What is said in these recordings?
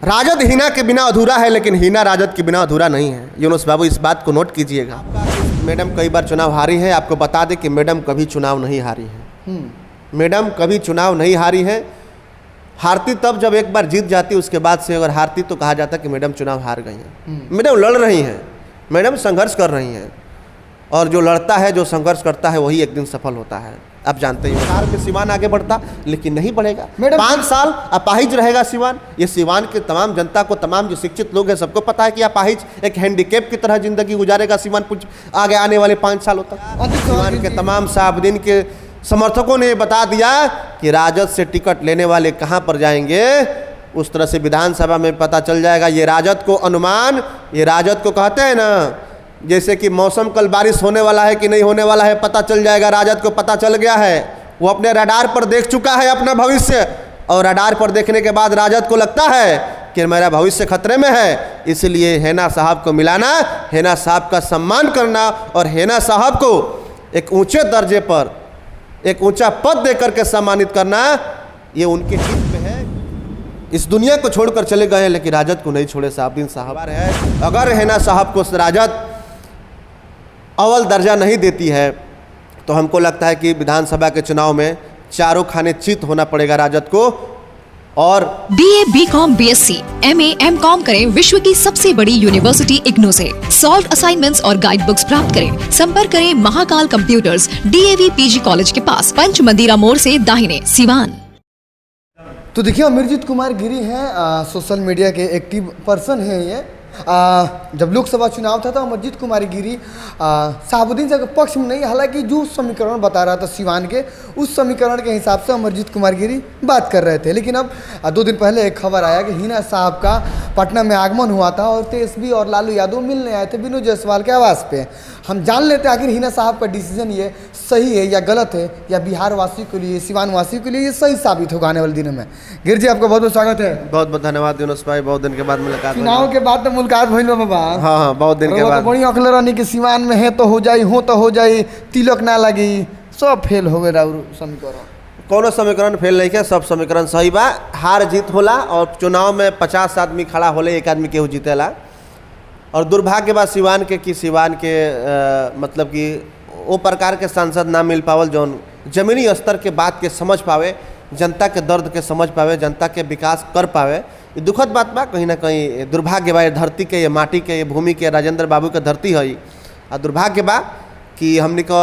राजद हिना के बिना अधूरा है, लेकिन हिना राजद के बिना अधूरा नहीं है। यूनुस बाबू, इस बात को नोट कीजिएगा। मैडम कई बार चुनाव हारी है। आपको बता दें कि मैडम कभी चुनाव नहीं हारी है। मैडम कभी चुनाव नहीं हारी है। हारती तब जब एक बार जीत जाती, उसके बाद से अगर हारती तो कहा जाता कि मैडम चुनाव हार गई हैं। मैडम लड़ रही हैं, मैडम संघर्ष कर रही हैं, और जो लड़ता है, जो संघर्ष करता है, वही एक दिन सफल होता है। आप जानते हैं बिहार में सिवान आगे बढ़ता, लेकिन नहीं बढ़ेगा। 5 साल अपाहिज रहेगा सिवान। ये सिवान के तमाम जनता को, तमाम जो शिक्षित लोग हैं, सबको पता है कि अपाहिज एक हैंडीकेप की तरह जिंदगी गुजारेगा सिवान कुछ आगे आने वाले 5 सालों तक। सिवान के तमाम साहबदीन के समर्थकों ने बता दिया कि राजद से टिकट लेने वाले कहाँ पर जाएंगे। उस तरह से विधानसभा में पता चल जाएगा। ये राजद को अनुमान, ये राजद को कहते हैं ना, जैसे कि मौसम कल बारिश होने वाला है कि नहीं होने वाला है, पता चल जाएगा। राजद को पता चल गया है, वो अपने रडार पर देख चुका है अपना भविष्य, और रडार पर देखने के बाद राजद को लगता है कि मेरा भविष्य खतरे में है। इसलिए हेना साहब को मिलाना, हेना साहब का सम्मान करना और हेना साहब को एक ऊंचे दर्जे पर, एक ऊंचा पद देकर के सम्मानित करना, ये उनके हित में है। इस दुनिया को छोड़कर चले गए हैं, लेकिन राजद को नहीं छोड़े साहबदीन साहब है। अगर हेना साहब को राजद अव्वल दर्जा नहीं देती है, तो हमको लगता है कि विधानसभा के चुनाव में चारों खाने चित होना पड़ेगा राजद को। और BA, BCom, BSc, MA, MCom करें विश्व की सबसे बड़ी यूनिवर्सिटी इग्नू से। सॉल्व असाइनमेंट्स और गाइड बुक्स प्राप्त करें। संपर्क करें Mahakal computers, DAV PG college के पास, पंच मंदिरा मोड़ से दाहिने, सिवान। तो देखिए, अमरजीत कुमार गिरी हैं, सोशल मीडिया के एक्टिव पर्सन हैं ये। जब लोकसभा चुनाव था तो अमरजीत कुमार गिरी साहबुद्दीन साहब के पक्ष में नहीं, हालांकि जो समीकरण बता रहा था सिवान के, उस समीकरण के हिसाब से अमरजीत कुमार गिरी बात कर रहे थे। लेकिन अब 2 दिन पहले एक खबर आया कि हिना साहब का पटना में आगमन हुआ था और तेजस्वी और लालू यादव मिलने आए थे विनोद जायसवाल के आवास पे। हम जान लेते हैं आखिर हिना साहब का डिसीजन ये सही है या गलत है, या बिहार वासियों के लिए, सिवान वासियों के लिए ये सही साबित होगा आने वाले दिनों में। गिर जी, आपका बहुत बहुत स्वागत है। बहुत बहुत धन्यवाद यूनुस भाई, बहुत दिन के बाद मुलाकात। चुनाव के बाद तो मुलाकात भइल बाबा। हाँ, बहुत दिन के बाद। बड़ी अखले रहनी कि सिवान में है तो हो जाई, हो तो हो जाई, तिलक ना लगी, सब फेल हो गए राउर समीकरण। कोनो समीकरण फेल नहीं किया, सब समीकरण सही बा। हार जीत होला, और चुनाव में 50 आदमी खड़ा होले, 1 आदमी केहू जीतेला। और दुर्भाग्य बा सिवान के कि सिवान के मतलब कि वो प्रकार के सांसद ना मिल पावल जौन जमीनी स्तर के बात के समझ पावे, जनता के दर्द के समझ पावे, जनता के विकास कर पावे। ये दुखद बात बा, कहीं ना कहीं दुर्भाग्य बा। ये धरती के, ये माटी के, ये भूमि के, राजेंद्र बाबू के धरती है। और दुर्भाग्य बा कि हमने को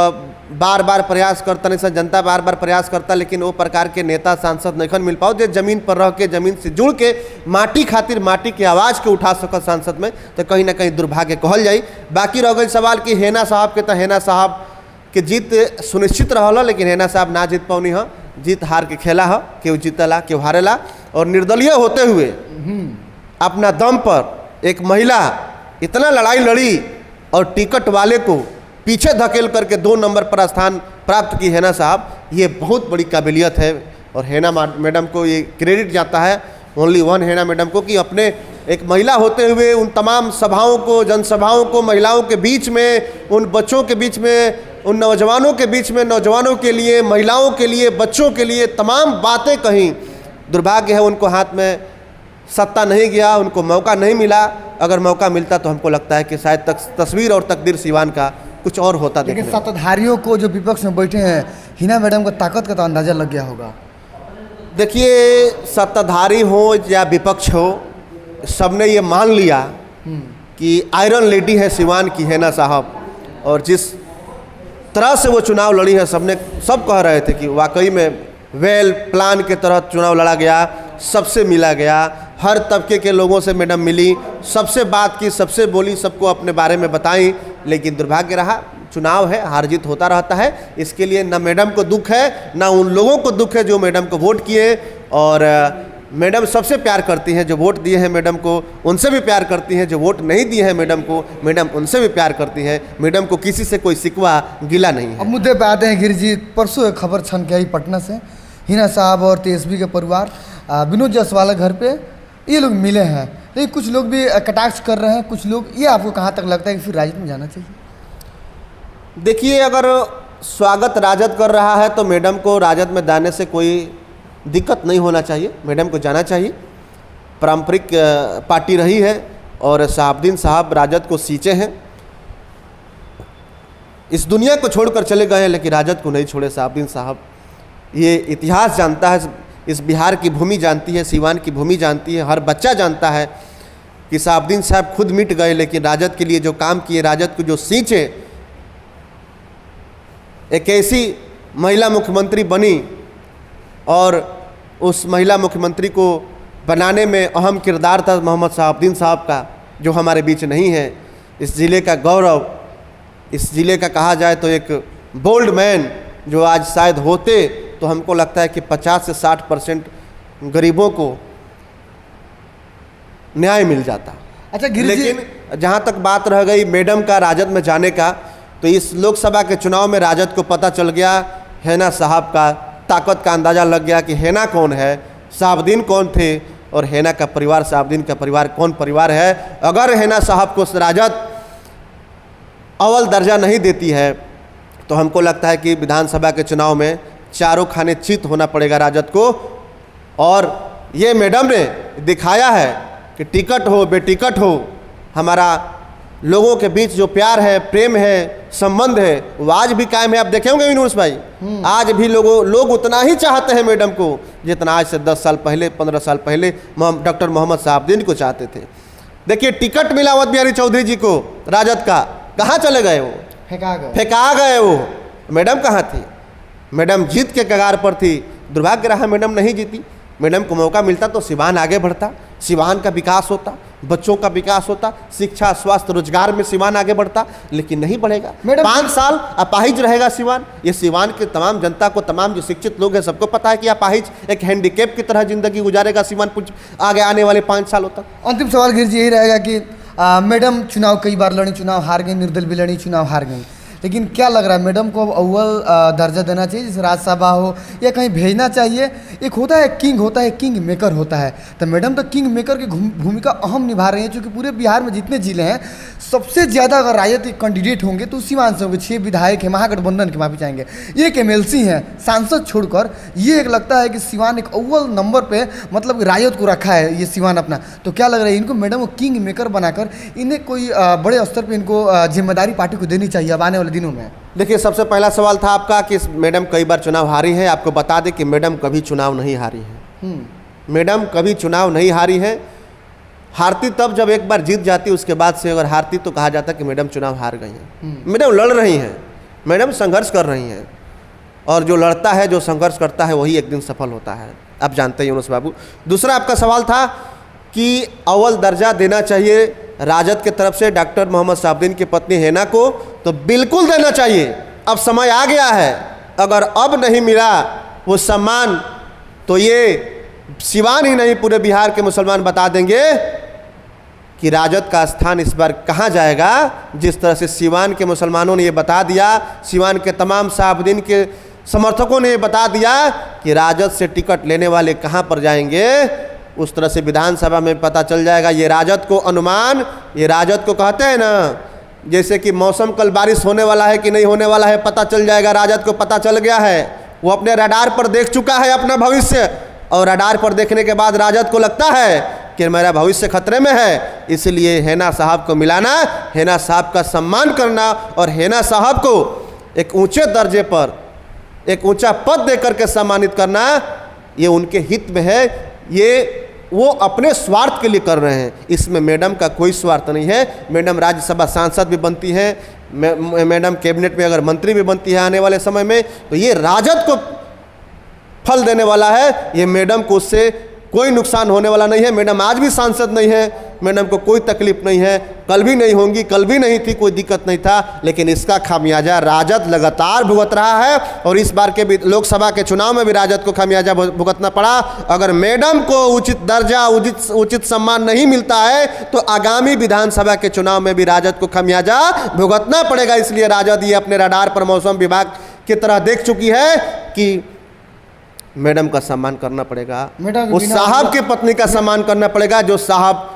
बार बार प्रयास करता, नहीं जनता बार बार प्रयास करता, लेकिन वो प्रकार के नेता सांसद नहीं मिल पाओ जो जमीन पर रह के, जमीन से जुड़ के, माटी खातिर, माटी के आवाज़ के उठा सकत सांसद में। तो कहीं ना कहीं दुर्भाग्य कहल जाई। बाकी रह गई सवाल कि हेना साहब के, तो हेना साहब के जीत सुनिश्चित रहल, लेकिन हेना साहब ना जीत पौनी है। जीत हार के खेला है, केहू जीतेला केहू हारेला। और निर्दलीय होते हुए अपना दम पर एक महिला इतना लड़ाई लड़ी और टिकट वाले को पीछे धकेल करके 2 नंबर पर स्थान प्राप्त की हेना साहब, ये बहुत बड़ी काबिलियत है। और हेना मैडम को ये क्रेडिट जाता है, ओनली वन हेना मैडम को, कि अपने एक महिला होते हुए उन तमाम सभाओं को, जनसभाओं को, महिलाओं के बीच में, उन बच्चों के बीच में, उन नौजवानों के बीच में, नौजवानों के लिए, महिलाओं के लिए, बच्चों के लिए तमाम बातें कहीं। दुर्भाग्य है उनको हाथ में सत्ता नहीं गया, उनको मौका नहीं मिला। अगर मौका मिलता तो हमको लगता है कि शायद तस्वीर और तकदीर सिवान का कुछ और होता। लेकिन सत्ताधारियों को जो विपक्ष में बैठे हैं, हिना मैडम को ताकत का तो अंदाजा लग गया होगा। देखिए, सत्ताधारी हो या विपक्ष हो, सबने ये मान लिया कि आयरन लेडी है सिवान की हेना साहब। और जिस तरह से वो चुनाव लड़ी है, सब कह रहे थे कि वाकई में वेल प्लान के तरह चुनाव लड़ा गया, सबसे मिला गया, हर तबके के लोगों से मैडम मिली, सबसे बात की, सबसे बोली, सबको अपने बारे में बताई। लेकिन दुर्भाग्य रहा, चुनाव है, हार जीत होता रहता है। इसके लिए न मैडम को दुख है, ना उन लोगों को दुख है जो मैडम को वोट किए। और मैडम सबसे प्यार करती हैं, जो वोट दिए हैं मैडम को उनसे भी प्यार करती हैं, जो वोट नहीं दिए हैं मैडम को, मैडम उनसे भी प्यार करती हैं। मैडम को किसी से कोई शिकवा गिला नहीं है। अब मुद्दे पे आते हैं गिरिजी। परसों एक खबर छन के आई पटना से, हिना साहब और तेजस्वी के परिवार विनोद जायसवाल घर पे ये लोग मिले हैं। लेकिन कुछ लोग भी कटाक्ष कर रहे हैं, कुछ लोग, ये आपको कहाँ तक लगता है कि फिर राजद में जाना चाहिए? देखिए, अगर स्वागत राजद कर रहा है तो मैडम को राजद में जाने से कोई दिक्कत नहीं होना चाहिए, मैडम को जाना चाहिए। पारंपरिक पार्टी रही है और शहाबुद्दीन साहब राजद को सींचे हैं। इस दुनिया को छोड़कर चले गए हैं लेकिन राजद को नहीं छोड़े शहाबुद्दीन साहब। ये इतिहास जानता है, इस बिहार की भूमि जानती है, सीवान की भूमि जानती है, हर बच्चा जानता है कि शहाबुद्दीन साहब खुद मिट गए लेकिन राजद के लिए जो काम किए, राजद को जो सींचे, एक ऐसी महिला मुख्यमंत्री बनी और उस महिला मुख्यमंत्री को बनाने में अहम किरदार था मोहम्मद शहाबुद्दीन साहब का, जो हमारे बीच नहीं है। इस ज़िले का गौरव, इस ज़िले का कहा जाए तो एक बोल्ड मैन जो आज शायद होते तो हमको लगता है कि 50 से 60% गरीबों को न्याय मिल जाता। अच्छा गिरी जी, लेकिन जहाँ तक बात रह गई मैडम का राजद में जाने का, तो इस लोकसभा के चुनाव में राजद को पता चल गया, हैना साहब का ताकत का अंदाज़ा लग गया कि हैना कौन है, शहाबुद्दीन कौन थे और हैना का परिवार, शहाबुद्दीन का परिवार कौन परिवार है। अगर हैना साहब को राजद अव्वल दर्जा नहीं देती है तो हमको लगता है कि विधानसभा के चुनाव में चारों खाने चित होना पड़ेगा राजद को। और ये मैडम ने दिखाया है कि टिकट हो बेटिकट हो, हमारा लोगों के बीच जो प्यार है, प्रेम है, संबंध है, वो आज भी कायम है। आप देखे होंगे यूनुस भाई, आज भी लोग उतना ही चाहते हैं मैडम को जितना आज से 10 साल पहले, 15 साल पहले डॉक्टर मोहम्मद शहाबुद्दीन को चाहते थे। देखिए टिकट मिला अवध बिहारी चौधरी जी को राजद का, कहाँ चले गए वो? फेंका गए वो। मैडम कहाँ थी? मैडम जीत के कगार पर थी। दुर्भाग्य रहा मैडम नहीं जीती। मैडम को मौका मिलता तो सिवान आगे बढ़ता, सिवान का विकास होता, बच्चों का विकास होता, शिक्षा, स्वास्थ्य, रोजगार में सिवान आगे बढ़ता, लेकिन नहीं बढ़ेगा। 5 साल अपाहिज रहेगा सिवान। ये सिवान के तमाम जनता को, तमाम जो शिक्षित लोग हैं सबको पता है कि अपाहिज एक हैंडीकेप की तरह जिंदगी गुजारेगा सिवान आगे आने वाले 5 सालों तक। अंतिम सवाल गिर जी यही रहेगा कि मैडम चुनाव कई बार लड़ी, चुनाव हार गई, निर्दल भी लड़ी, चुनाव हार गई, लेकिन क्या लग रहा है मैडम को अब अव्वल दर्जा देना चाहिए, जैसे राज्यसभा हो या कहीं भेजना चाहिए? एक होता है किंग, होता है किंग मेकर होता है, तो मैडम तो किंग मेकर की भूमिका अहम निभा रही है, क्योंकि पूरे बिहार में जितने जिले हैं सबसे ज़्यादा अगर राजद के कैंडिडेट होंगे तो सीवान से होंगे। 6 विधायक हैं, महागठबंधन के माफी चाहेंगे, 1 MLC हैं, सांसद छोड़कर। ये एक लगता है कि सीवान एक अव्वल नंबर पे मतलब राजद को रखा है ये सीवान अपना। तो क्या लग रहा है इनको मैडम को किंग मेकर बनाकर इन्हें कोई बड़े स्तर पर इनको जिम्मेदारी पार्टी को देनी चाहिए अब आने वाले दिनों में? देखिए, सबसे पहला सवाल था आपका कि मैडम कई बार चुनाव हारी है। आपको बता दें कि मैडम कभी चुनाव नहीं हारी है। मैडम कभी चुनाव नहीं हारी है। हारती तब जब एक बार जीत जाती, उसके बाद से अगर हारती तो कहा जाता कि मैडम चुनाव हार गई हैं। मैडम लड़ रही हैं, मैडम संघर्ष कर रही हैं, और जो लड़ता है, जो संघर्ष करता है, वही एक दिन सफल होता है। आप जानते हैं यूनुस बाबू। दूसरा आपका सवाल था कि अव्वल दर्जा देना चाहिए राजद के तरफ से डॉक्टर मोहम्मद शहाबुद्दीन की पत्नी हैना को, तो बिल्कुल देना चाहिए। अब समय आ गया है, अगर अब नहीं मिला वो सम्मान तो ये सिवान ही नहीं पूरे बिहार के मुसलमान बता देंगे कि राजद का स्थान इस बार कहाँ जाएगा। जिस तरह से सिवान के मुसलमानों ने ये बता दिया, सिवान के तमाम शहाबुद्दीन के समर्थकों ने ये बता दिया कि राजद से टिकट लेने वाले कहाँ पर जाएंगे, उस तरह से विधानसभा में पता चल जाएगा। ये राजद को अनुमान, ये राजद को कहते हैं ना, जैसे कि मौसम कल बारिश होने वाला है कि नहीं होने वाला है, पता चल जाएगा। राजद को पता चल गया है, वो अपने रडार पर देख चुका है अपना भविष्य, और रडार पर देखने के बाद राजद को लगता है कि मेरा भविष्य खतरे में है। इसलिए हैना साहब को मिलाना, हैना साहब का सम्मान करना और हैना साहब को एक ऊंचे दर्जे पर, एक ऊंचा पद देकर के सम्मानित करना, ये उनके हित में है। ये वो अपने स्वार्थ के लिए कर रहे हैं, इसमें मैडम का कोई स्वार्थ नहीं है। मैडम राज्यसभा सांसद भी बनती हैं, मैडम कैबिनेट में अगर मंत्री भी बनती है आने वाले समय में, तो ये राजद को फल देने वाला है। ये मैडम को उससे कोई नुकसान होने वाला नहीं है। मैडम आज भी सांसद नहीं है, मैडम को कोई तकलीफ नहीं है, कल भी नहीं होंगी, कल भी नहीं थी, कोई दिक्कत नहीं था, लेकिन इसका खामियाजा राजद लगातार भुगत रहा है। और इस बार के भी लोकसभा के चुनाव में भी राजद को खामियाजा भुगतना पड़ा। अगर मैडम को उचित दर्जा, उचित सम्मान नहीं मिलता है तो आगामी विधानसभा के चुनाव में भी राजद को खामियाजा भुगतना पड़ेगा। इसलिए राजद ये अपने रडार पर मौसम विभाग की तरह देख चुकी है कि मैडम का सम्मान करना पड़ेगा, उस साहब के पत्नी का सम्मान करना पड़ेगा, जो साहब,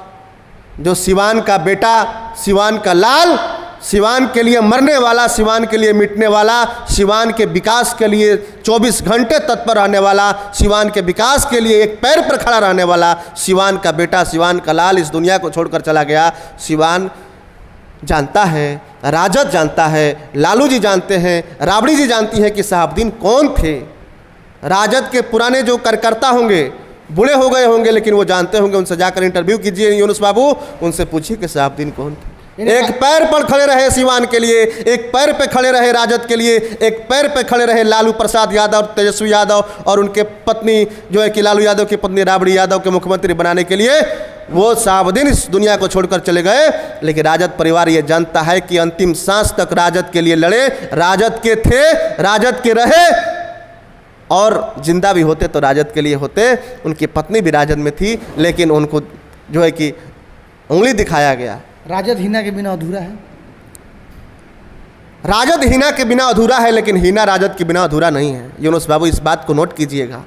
जो सिवान का बेटा, सिवान का लाल, सिवान के लिए मरने वाला, सिवान के लिए मिटने वाला, सिवान के विकास के लिए 24 घंटे तत्पर रहने वाला, सिवान के विकास के लिए एक पैर पर खड़ा रहने वाला, सिवान का बेटा, सिवान का लाल इस दुनिया को छोड़कर चला गया। सिवान जानता है, राजद जानता है, लालू जी जानते हैं, राबड़ी जी जानती है कि शहाबुद्दीन कौन थे। राजद के पुराने जो कार्यकर्ता होंगे, बूढ़े हो गए होंगे, लेकिन वो जानते होंगे। उनसे जाकर इंटरव्यू कीजिए यूनुस बाबू, उनसे पूछिए कि शहाबुद्दीन कौन थे। एक पैर पर खड़े रहे सिवान के लिए, एक पैर पे खड़े रहे राजद के लिए, एक पैर पे खड़े रहे लालू प्रसाद यादव, तेजस्वी यादव और उनके पत्नी जो है कि लालू यादव की पत्नी राबड़ी यादव के मुख्यमंत्री बनाने के लिए। वो शहाबुद्दीन इस दुनिया को छोड़कर चले गए, लेकिन राजद परिवार ये जानता है कि अंतिम सांस तक राजद के लिए लड़े, राजद के थे, राजद के रहे और जिंदा भी होते तो राजद के लिए होते। उनकी पत्नी भी राजद में थी, लेकिन उनको जो है कि उंगली दिखाया गया। राजद हीना के बिना अधूरा है। राजद हीना के बिना अधूरा है, लेकिन हीना राजद के बिना अधूरा नहीं है। यूनुस बाबू इस बात को नोट कीजिएगा।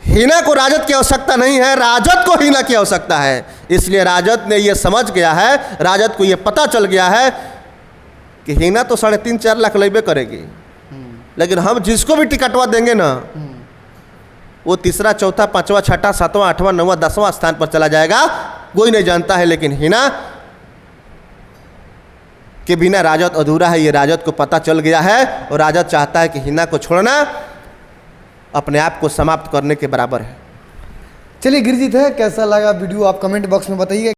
हीना को राजद की आवश्यकता नहीं है, राजद को हीना की आवश्यकता है। इसलिए राजद ने यह समझ गया है, राजद को यह पता चल गया है कि हीना तो 3.5-4 लाख लेबे करेगी, लेकिन हम जिसको भी टिकटवा देंगे ना, वो तीसरा, चौथा, पांचवा, छठा, सातवां, आठवां, नौवां, 10वां स्थान पर चला जाएगा। कोई नहीं जानता है, लेकिन हीना के बिना राजद अधूरा है, ये राजद को पता चल गया है। और राजद चाहता है कि हीना को छोड़ना अपने आप को समाप्त करने के बराबर है। चलिए गिरजीत है, कैसा लगा वीडियो आप कमेंट बॉक्स में बताइए।